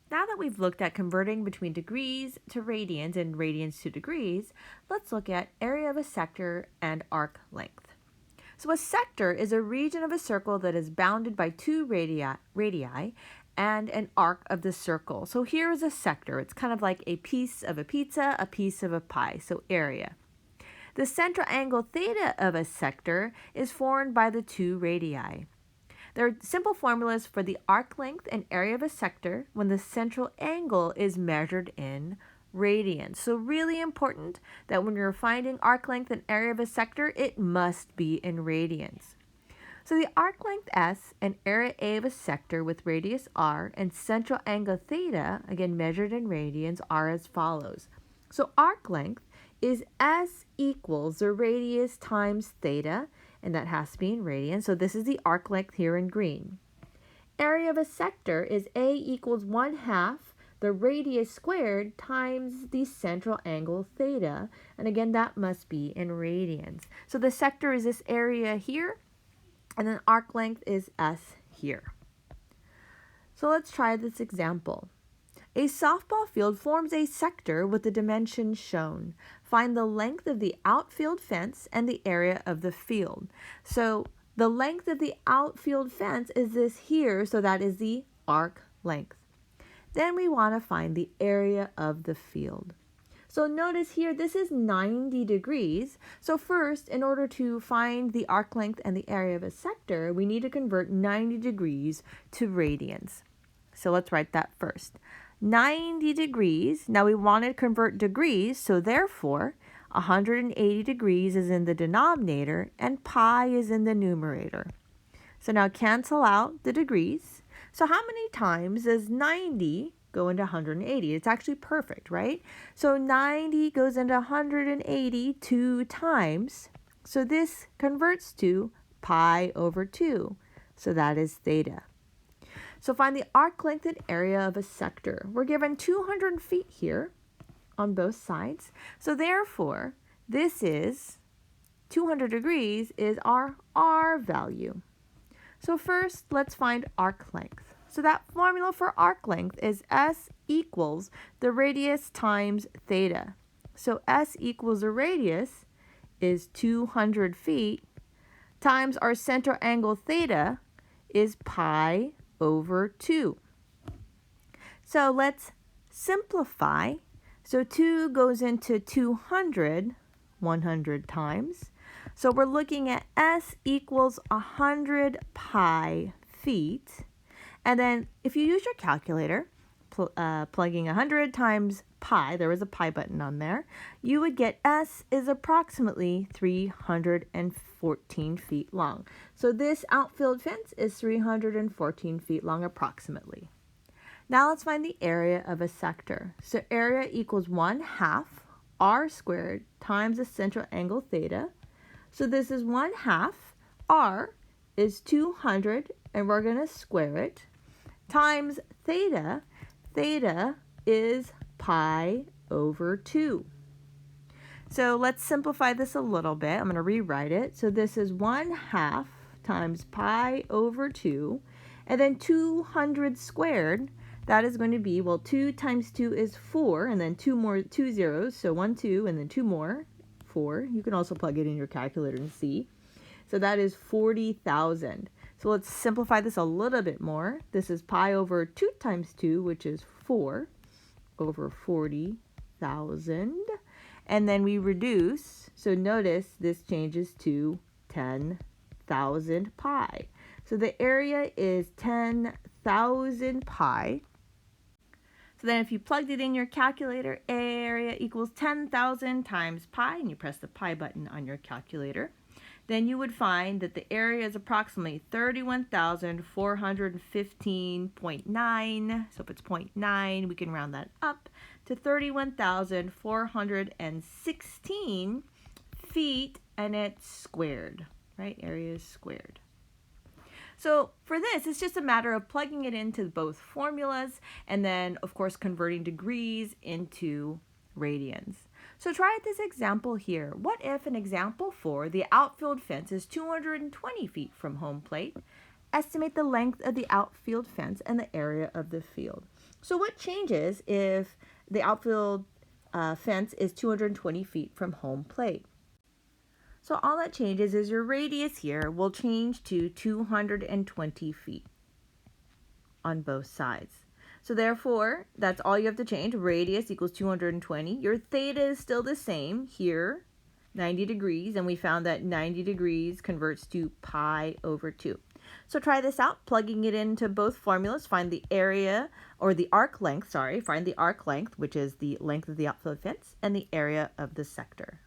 Now that we've looked at converting between degrees to radians and radians to degrees, let's look at area of a sector and arc length. So a sector is a region of a circle that is bounded by two radii and an arc of the circle. So here is a sector. It's kind of like a piece of a pizza, a piece of a pie, so area. The central angle theta of a sector is formed by the two radii. There are simple formulas for the arc length and area of a sector when the central angle is measured in radians. So really important that when you're finding arc length and area of a sector, it must be in radians. So the arc length S and area A of a sector with radius r and central angle theta, again measured in radians, are as follows. So arc length is S equals the radius times theta, and that has to be in radians. So this is the arc length here in green. Area of a sector is A equals 1/2 the radius squared times the central angle theta. And again, that must be in radians. So the sector is this area here, and then arc length is S here. So let's try this example. A softball field forms a sector with the dimensions shown. Find the length of the outfield fence and the area of the field. So the length of the outfield fence is this here, so that is the arc length. Then we want to find the area of the field. So notice here, this is 90 degrees. So first, in order to find the arc length and the area of a sector, we need to convert 90 degrees to radians. So let's write that first. 90 degrees, now we want to convert degrees, so therefore 180 degrees is in the denominator and pi is in the numerator. So now cancel out the degrees. So how many times does 90 go into 180? It's actually perfect, right? So 90 goes into 180 2 times. So this converts to pi over 2. So that is theta. So find the arc length and area of a sector. We're given 200 feet here on both sides. So therefore, this is 200 degrees is our R value. So first, let's find arc length. So that formula for arc length is S equals the radius times theta. So S equals the radius is 200 feet times our center angle theta is pi over 2. So let's simplify. So 2 goes into 200 100 times. So we're looking at S equals 100 pi feet. And then if you use your calculator, plugging 100 times pi, there was a pi button on there, you would get S is approximately 314 feet long. So this outfield fence is 314 feet long approximately. Now let's find the area of a sector. So area equals 1/2 r squared times the central angle theta. So this is 1/2. R is 200, and we're going to square it, times theta. Theta is pi over 2. So let's simplify this a little bit. I'm going to rewrite it. So this is 1/2 times pi over 2, and then 200 squared. That is going to be, well, 2 times 2 is 4, and then 2 zeros, so 1, 2, and then 2 more, 4. You can also plug it in your calculator and see. So that is 40,000. So let's simplify this a little bit more. This is pi over 2 times 2, which is 4, over 40,000. And then we reduce, so notice this changes to 10,000 pi. So the area is 10,000 pi. So then if you plugged it in your calculator, area equals 10,000 times pi, and you press the pi button on your calculator, then you would find that the area is approximately 31,415.9. So if it's 0.9, we can round that up to 31,416 feet, and it's squared, right? Area is squared. So for this, it's just a matter of plugging it into both formulas and then, of course, converting degrees into radians. So try this example here. What if in example 4, the outfield fence is 220 feet from home plate? Estimate the length of the outfield fence and the area of the field. So what changes if the outfield fence is 220 feet from home plate? So all that changes is your radius here will change to 220 feet on both sides. So therefore, that's all you have to change. Radius equals 220. Your theta is still the same here, 90 degrees, and we found that 90 degrees converts to pi over 2. So try this out, plugging it into both formulas. Find the area, or the arc length, find the arc length, which is the length of the outfield fence, and the area of the sector.